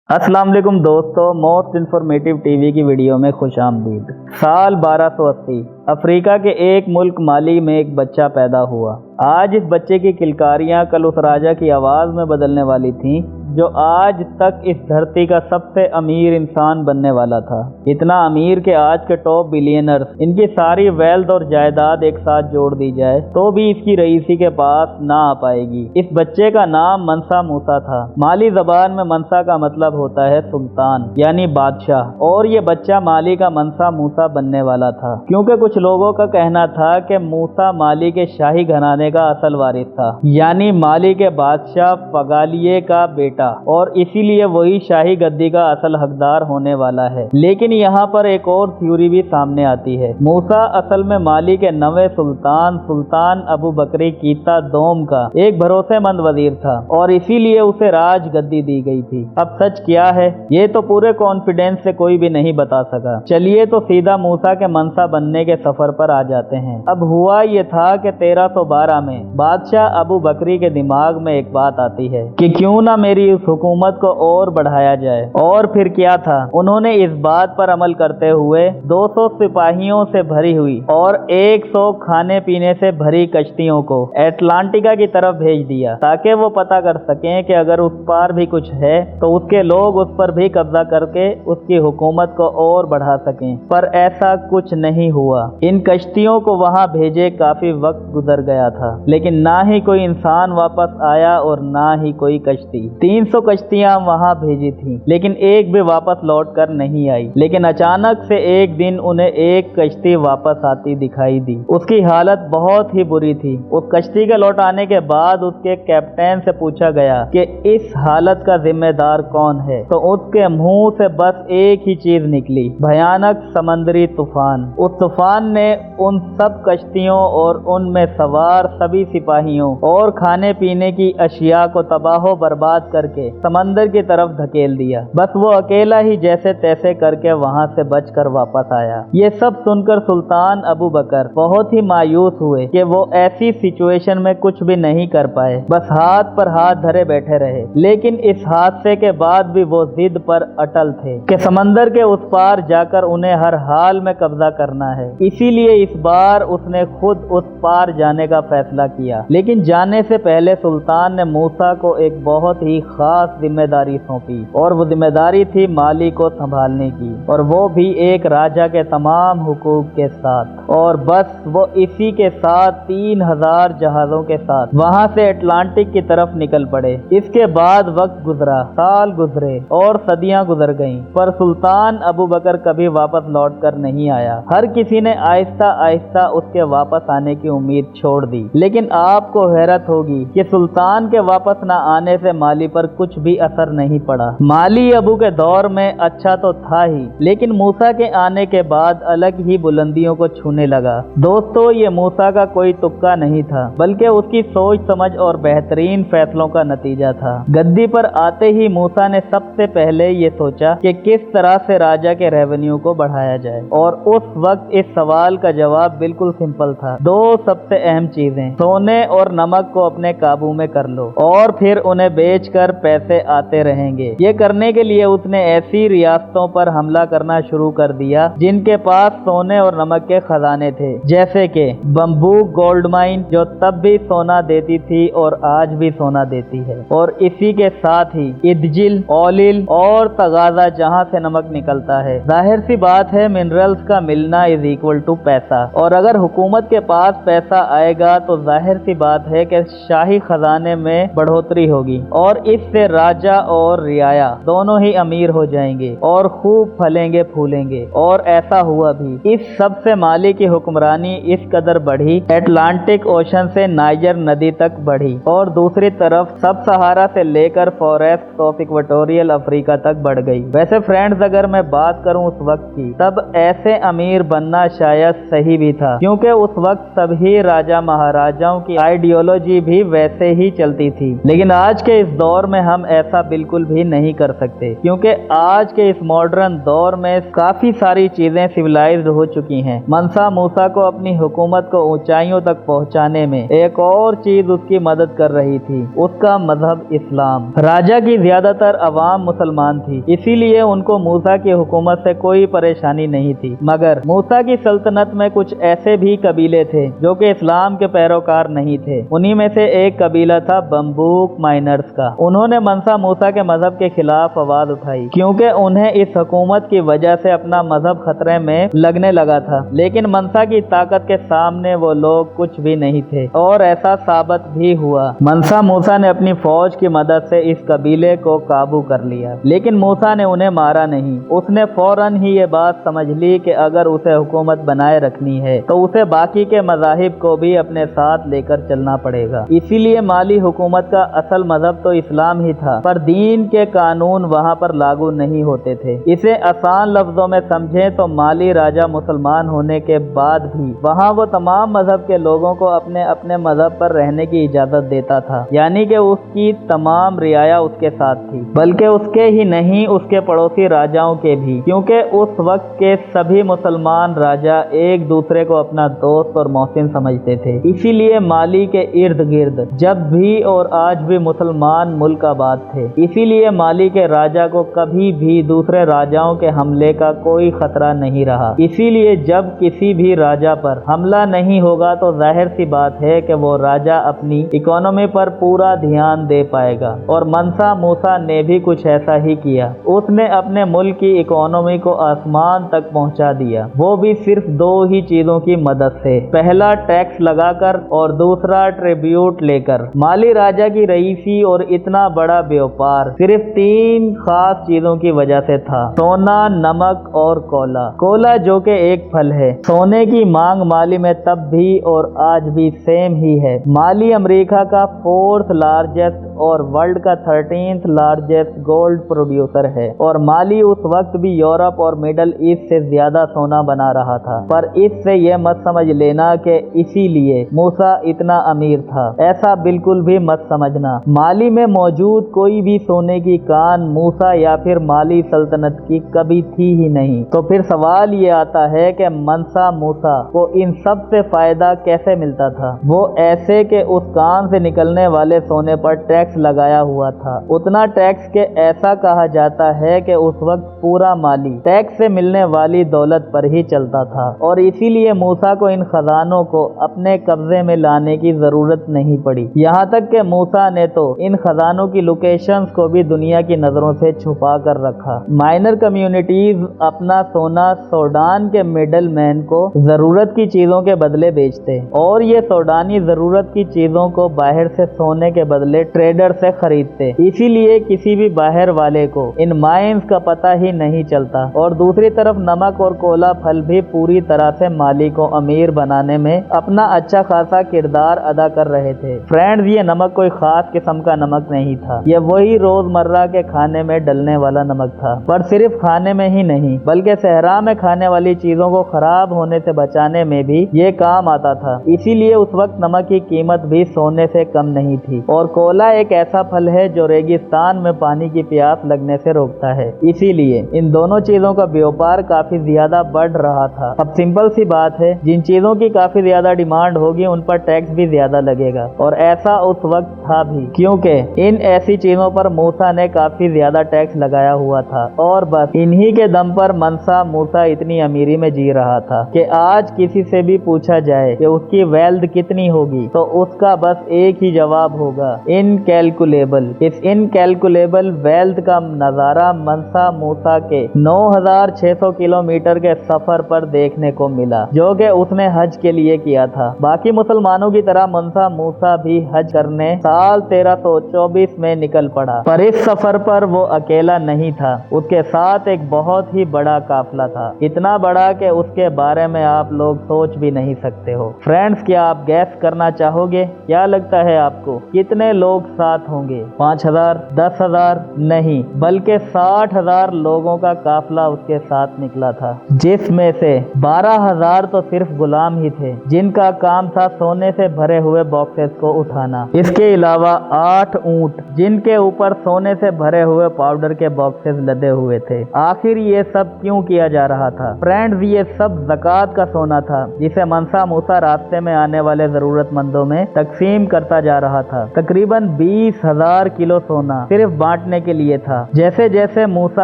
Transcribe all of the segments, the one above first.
अस्सलाम वालेकुम दोस्तों, मोस्ट इन्फॉर्मेटिव टीवी की वीडियो में खुश आमदीद। साल 1280 अफ्रीका के एक मुल्क माली में एक बच्चा पैदा हुआ। आज इस बच्चे की किलकारियां कल उस राजा की आवाज़ में बदलने वाली थीं जो आज तक इस धरती का सबसे अमीर इंसान बनने वाला था। इतना अमीर कि आज के टॉप बिलियनर्स इनकी सारी वेल्थ और जायदाद एक साथ जोड़ दी जाए तो भी इसकी रईसी के पास ना आ पाएगी। इस बच्चे का नाम मनसा मूसा था। माली ज़बान में मनसा का मतलब होता है सुल्तान यानी बादशाह, और ये बच्चा माली का मनसा मूसा बनने वाला था, क्योंकि कुछ लोगों का कहना था कि मूसा माली के शाही घराने का असल वारिस था, यानी माली के बादशाह पगालिये का बेटा, और इसीलिए वही शाही गद्दी का असल हकदार होने वाला है। लेकिन यहाँ पर एक और थ्योरी भी सामने आती है। मूसा असल में माली के नवे सुल्तान अबू बकरी कीता दोम का एक भरोसेमंद वजीर था और इसीलिए उसे राज गद्दी दी गई थी। अब सच क्या है ये तो पूरे कॉन्फिडेंस से कोई भी नहीं बता सका। चलिए तो सीधा मूसा के मनसा बनने के सफर पर आ जाते हैं। अब हुआ ये था कि 1312 में बादशाह अबू बकरी के दिमाग में एक बात आती है कि क्यों ना मेरी उस हुकूमत को और बढ़ाया जाए। और फिर क्या था, उन्होंने इस बात पर अमल करते हुए 200 सिपाहियों से भरी हुई और 100 खाने पीने से भरी कश्तियों को एटलांटिका की तरफ भेज दिया ताकि वो पता कर सकें कि अगर उस पार भी कुछ है तो उसके लोग उस पर भी कब्जा करके उसकी हुकूमत को और बढ़ा सकें। पर ऐसा कुछ नहीं हुआ। इन कश्तियों को वहां भेजे काफी वक्त गुजर गया था, लेकिन ना ही कोई इंसान वापस आया और ना ही कोई कश्ती। 300 कश्तियां वहां भेजी थीं, लेकिन एक भी वापस लौट कर नहीं आई। लेकिन अचानक से एक दिन उन्हें एक कश्ती वापस आती दिखाई दी। उसकी हालत बहुत ही बुरी थी। उस कश्ती के लौट आने के बाद उसके कैप्टन से पूछा गया कि इस हालत का जिम्मेदार कौन है, तो उसके मुंह से बस एक ही चीज निकली, भयानक समंदरी तूफान। उस तूफान ने उन सब कश्तियों और उनमें सवार सभी सिपाहियों और खाने पीने की अशिया को तबाह बर्बाद करके समंदर की तरफ धकेल दिया। बस वो अकेला ही जैसे तैसे करके वहां से बचकर वापस आया। ये सब सुनकर सुल्तान अबू बकर बहुत ही मायूस हुए कि वो ऐसी सिचुएशन में कुछ भी नहीं कर पाए, बस हाथ पर हाथ धरे बैठे रहे। लेकिन इस हादसे के बाद भी वो जिद पर अटल थे कि समंदर के उस पार जाकर उन्हें हर हाल में कब्जा करना है। इसीलिए इस बार उसने खुद उस पार जाने का फैसला किया। लेकिन जाने से पहले सुल्तान ने मूसा को एक बहुत ही खास जिम्मेदारी सौंपी, और वो जिम्मेदारी थी माली को संभालने की, और वो भी एक राजा के तमाम हुकूक के साथ। और बस वो इसी के साथ 3000 जहाजों के साथ वहां से अटलांटिक की तरफ निकल पड़े। इसके बाद वक्त गुजरा, साल गुजरे और सदियां गुजर गईं, पर सुल्तान अबू बकर कभी वापस लौट कर नहीं आया। हर किसी ने आहिस्ता आहिस्ता उसके वापस आने की उम्मीद छोड़ दी। लेकिन आपको हैरत होगी कि सुल्तान के वापस न आने से माली पर कुछ भी असर नहीं पड़ा। माली अबू के दौर में अच्छा तो था ही, लेकिन मूसा के आने के बाद अलग ही बुलंदियों को छूने लगा। दोस्तों, ये मूसा का कोई तुक्का नहीं था, बल्कि उसकी सोच समझ और बेहतरीन फैसलों का नतीजा था। गद्दी पर आते ही मूसा ने सबसे पहले ये सोचा कि किस तरह से राजा के रेवेन्यू को बढ़ाया जाए, और उस वक्त इस सवाल का जवाब बिल्कुल सिंपल था। दो सबसे अहम चीजें, सोने और नमक को अपने काबू में कर लो और फिर उन्हें बेचकर पैसे आते रहेंगे। ये करने के लिए उसने ऐसी रियासतों पर हमला करना शुरू कर दिया जिनके पास सोने और नमक के खजाने थे, जैसे कि बम्बूक गोल्ड माइन जो तब भी सोना देती थी और आज भी सोना देती है, और इसी के साथ ही इदजिल, ओलिल और तगाजा जहाँ से नमक निकलता है। जाहिर सी बात है मिनरल्स का मिलना इज इक्वल टू पैसा, और अगर हुकूमत के पास पैसा आएगा तो जाहिर सी बात है कि शाही खजाने में बढ़ोतरी होगी और इससे राजा और रियाया दोनों ही अमीर हो जाएंगे और खूब फलेंगे फूलेंगे। और ऐसा हुआ भी। इस सब से माली की हुक्मरानी इस कदर बढ़ी, अटलांटिक ओशन से नाइजर नदी तक बढ़ी, और दूसरी तरफ सब सहारा से लेकर फॉरेस्ट ऑफ इक्वेटोरियल अफ्रीका तक बढ़ गई। वैसे फ्रेंड्स, अगर मैं बात करूं उस वक्त की, तब ऐसे अमीर बनना शायद सही भी था, क्योंकि उस वक्त सभी राजा महाराजाओं की आइडियोलॉजी भी वैसे ही चलती थी। लेकिन आज के इस दौर में हम ऐसा बिल्कुल भी नहीं कर सकते, क्योंकि आज के इस मॉडर्न दौर में काफी सारी चीजें सिविलाइज्ड हो चुकी हैं। मनसा मूसा को अपनी हुकूमत को ऊंचाइयों तक पहुंचाने में एक और चीज उसकी मदद कर रही थी, उसका मजहब इस्लाम। राजा की ज्यादातर अवाम मुसलमान थी, इसीलिए उनको मूसा की हुकूमत से कोई परेशानी नहीं थी। मगर मूसा की सल्तनत में कुछ ऐसे भी कबीले थे जो कि इस्लाम के पैरोकार नहीं थे। उन्हीं में से एक कबीला था बम्बूक माइनर्स का। उन्होंने मनसा मूसा के मजहब के खिलाफ आवाज उठाई, क्योंकि उन्हें इस हुकूमत की वजह से अपना मजहब खतरे में लगने लगा था। लेकिन मनसा की ताकत के सामने वो लोग कुछ भी नहीं थे, और ऐसा साबित भी हुआ। मनसा मूसा ने अपनी फौज की मदद से इस कबीले को काबू कर लिया, लेकिन मूसा ने उन्हें मारा नहीं। उसने फौरन ही ये बात समझ ली कि अगर उसे हुकूमत बनाए रखनी है तो उसे बाकी के मज़ाहिब को भी अपने साथ लेकर चलना पड़ेगा। इसीलिए माली हुकूमत का असल मजहब तो इस्लाम ही था, पर दीन के कानून वहाँ पर लागू नहीं होते थे। इसे आसान लफ्जों में समझें तो माली राजा मुसलमान होने के बाद भी वहाँ वो तमाम मजहब के लोगों को अपने अपने मजहब पर रहने की इजाजत देता था, यानी कि उसकी तमाम रियाया उसके साथ थी, बल्कि उसके ही नहीं उसके पड़ोसी राजाओं के भी, क्योंकि उस वक्त के सभी मुसलमान राजा एक दूसरे को अपना दोस्त और मोहसिन समझते थे। इसीलिए माली के इर्द गिर्द जब भी और आज भी मुसलमान मुल्क आबाद थे। इसीलिए माली के राजा को कभी भी दूसरे राजाओं के हमले का कोई खतरा नहीं रहा। इसीलिए जब किसी भी राजा पर हमला नहीं होगा तो जाहिर सी बात है कि वो राजा अपनी इकोनॉमी पर पूरा ध्यान दे पाएगा, और मनसा मूसा ने भी कुछ ऐसा ही किया। उसने अपने मुल्क की इकोनॉमी को आसमान तक पहुंचा दिया, वो भी सिर्फ दो ही चीजों की मदद से, पहला टैक्स लगाकर और दूसरा ट्रिब्यूट लेकर। माली राजा की रईसी और इतना बड़ा व्यापार सिर्फ तीन खास चीजों की वजह से था: सोना, नमक और कोला। कोला जो कि एक फल है। सोने की मांग माली में तब भी और आज भी सेम ही है। माली अमेरिका का 4th लार्जेस्ट और वर्ल्ड का 13th लार्जेस्ट गोल्ड प्रोड्यूसर है, और माली उस वक्त भी यूरोप और मिडल ईस्ट से ज्यादा सोना बना रहा था। पर इससे यह मत समझ लेना कि इसीलिए मूसा इतना अमीर था, ऐसा बिल्कुल भी मत समझना। माली में मौजूद कोई भी सोने की कान मूसा या फिर माली सल्तनत की कभी थी ही नहीं। तो फिर सवाल ये आता है कि मनसा मूसा को इन सब से फायदा कैसे मिलता था? वो ऐसे कि उस कान से निकलने वाले सोने पर टैक्स लगाया हुआ था। उतना टैक्स के ऐसा कहा जाता है कि उस वक्त पूरा माली टैक्स से मिलने वाली दौलत पर ही चलता था, और इसीलिए मूसा को इन खजानों को अपने कब्जे में लाने की जरूरत नहीं पड़ी। यहाँ तक कि मूसा ने तो इन खजानों की लोकेशंस को भी दुनिया की नजरों से छुपा कर रखा। माइनर कम्युनिटीज अपना सोना सूडान के मिडल मैन को जरूरत की चीजों के बदले बेचते, और ये सूडानी जरूरत की चीजों को बाहर से सोने के बदले ट्रेडर से खरीदते। इसीलिए किसी भी बाहर वाले को इन माइंस का पता ही नहीं चलता। और दूसरी तरफ नमक और कोला फल भी पूरी तरह से माली को अमीर बनाने में अपना अच्छा खासा किरदार अदा कर रहे थे। फ्रेंड्स, ये नमक कोई खास किस्म का नमक नहीं था, ये वही रोजमर्रा के खाने में डलने वाला नमक था। पर सिर्फ खाने में ही नहीं, बल्कि सहरा में खाने वाली चीजों को खराब होने से बचाने में भी ये काम आता था। इसीलिए उस वक्त नमक की कीमत भी सोने से कम नहीं थी। और कोला एक ऐसा फल है जो रेगिस्तान में पानी की प्यास लगने से रोकता है। इसीलिए इन दोनों चीजों का व्यापार काफी ज्यादा बढ़ रहा था। अब सिंपल सी बात है, जिन चीजों की काफी ज्यादा डिमांड होगी उन पर टैक्स भी ज्यादा लगेगा, और ऐसा उस वक्त था भी, क्योंकि इन ऐसी चीजों पर मूसा ने काफी ज्यादा टैक्स लगाया हुआ था। और बस इन्हीं के दम पर मनसा मूसा इतनी अमीरी में जी रहा था कि आज किसी से भी पूछा जाए कि उसकी वेल्थ कितनी होगी तो उसका बस एक ही जवाब होगा: इनकैलकुलेबल। इस इनकैलकुलेबल वेल्थ का नजारा मनसा मूसा के 9600 किलोमीटर के सफर पर देखने को मिला, जो कि उसने हज के लिए किया था। बाकी मुसलमानों की तरह मनसा मूसा भी हज करने साल 1324 में निकल पड़ा। पर इस सफर पर वो अकेला नहीं था, उसके साथ एक बहुत ही बड़ा काफिला था, इतना बड़ा कि उसके बारे में आप लोग सोच भी नहीं सकते हो। फ्रेंड्स, क्या आप गैस करना चाहोगे? क्या लगता है आपको कितने लोग साथ होंगे। 5,000, 10,000 नहीं, बल्कि 60,000 लोगों का काफिला उसके साथ निकला था, जिसमें से 12,000 तो सिर्फ गुलाम ही थे, जिनका काम था सोने से भरे हुए बॉक्सेस को उठाना। इसके अलावा 8 ऊंट, जिनके ऊपर सोने से भरे हुए पाउडर के बॉक्सेस लदे हुए थे। आखिर ये सब क्यों किया जा रहा था? फ्रेंड्स, ये सब ज़कात का सोना था, जिसे मनसा मूसा रास्ते में आने वाले जरूरतमंदों में तकसीम करता जा रहा था। तकरीबन 20,000 किलो सोना सिर्फ बांटने के लिए था। जैसे जैसे मूसा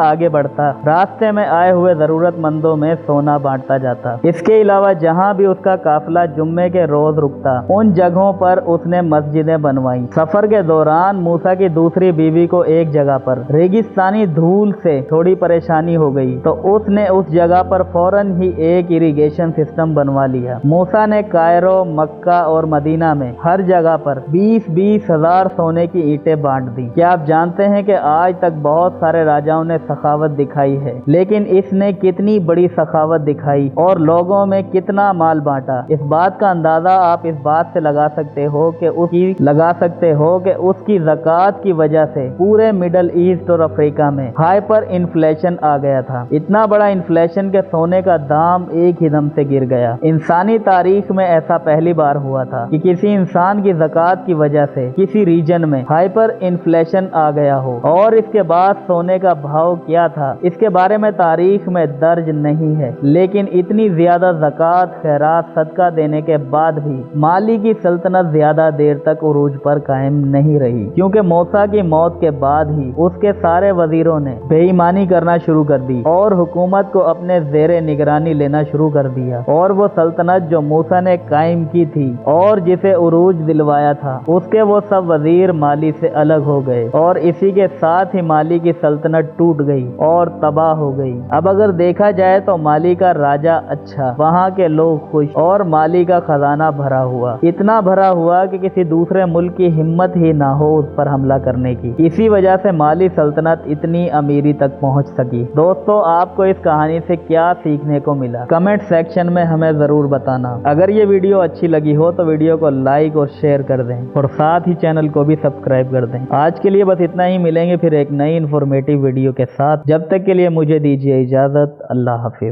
आगे बढ़ता, रास्ते में आए हुए जरूरतमंदों में सोना बांटता जाता। इसके अलावा जहाँ भी उसका काफिला जुम्मे के रोज रुकता, उन जगहों पर उसने मस्जिदें बनवाई। सफर के दौरान मूसा की दूसरी बीवी को एक जगह पर रेगिस्तानी धूल से थोड़ी परेशानी हो गई, तो उसने उस जगह पर फौरन ही एक इरिगेशन सिस्टम बनवा लिया। मूसा ने कायरो, मक्का और मदीना में हर जगह पर 20-20 हजार सोने की ईंटें बांट दी। क्या आप जानते हैं कि आज तक बहुत सारे राजाओं ने सखावत दिखाई है, लेकिन इसने कितनी बड़ी सखावत दिखाई और लोगों में कितना माल बांटा? इस बात का अंदाजा आप इस बात से लगा सकते हो कि उसकी ज़कात की वजह से पूरे मिडल ईस्ट और अफ्रीका में हाइपर इन्फ्लेशन आ गया था। इतना बड़ा इन्फ्लेशन के सोने का दाम एक ही दम से गिर गया। इंसानी तारीख में ऐसा पहली बार हुआ था कि किसी इंसान की ज़कात की वजह से किसी रीजन में हाइपर इन्फ्लेशन आ गया हो। और इसके बाद सोने का भाव क्या था, इसके बारे में तारीख में दर्ज नहीं है। लेकिन इतनी ज्यादा ज़कात, खैरात, सदका देने के बाद भी माली की सल्तनत ज्यादा देर तक उरूज पर कायम नहीं रही, क्योंकि मूसा की मौत के बाद ही उसके सारे वजीरों ने बेईमानी करना शुरू कर दी और हुकूमत को अपने ज़ेरे निगरानी लेना शुरू कर दिया। और वो सल्तनत जो मूसा ने कायम की थी और जिसे उरूज दिलवाया था, उसके वो सब वजीर माली से अलग हो गए और इसी के साथ ही माली की सल्तनत टूट गई और तबाह हो गई। अब अगर देखा जाए तो माली का राजा अच्छा, वहाँ के लोग खुश और माली का खजाना भरा हुआ, इतना भरा हुआ कि किसी दूसरे मुल्क की हिम्मत ही ना हो उस पर हमला करने की। इसी वजह से माली सल्तनत इतनी अमीरी तक पहुंच सकी। दोस्तों, आपको इस कहानी से क्या सीखने को मिला, कमेंट सेक्शन में हमें जरूर बताना। अगर ये वीडियो अच्छी लगी हो तो वीडियो को लाइक और शेयर कर दें और साथ ही चैनल को भी सब्सक्राइब कर दें। आज के लिए बस इतना ही, मिलेंगे फिर एक नई इन्फॉर्मेटिव वीडियो के साथ। जब तक के लिए मुझे दीजिए इजाजत। अल्लाह हाफिज।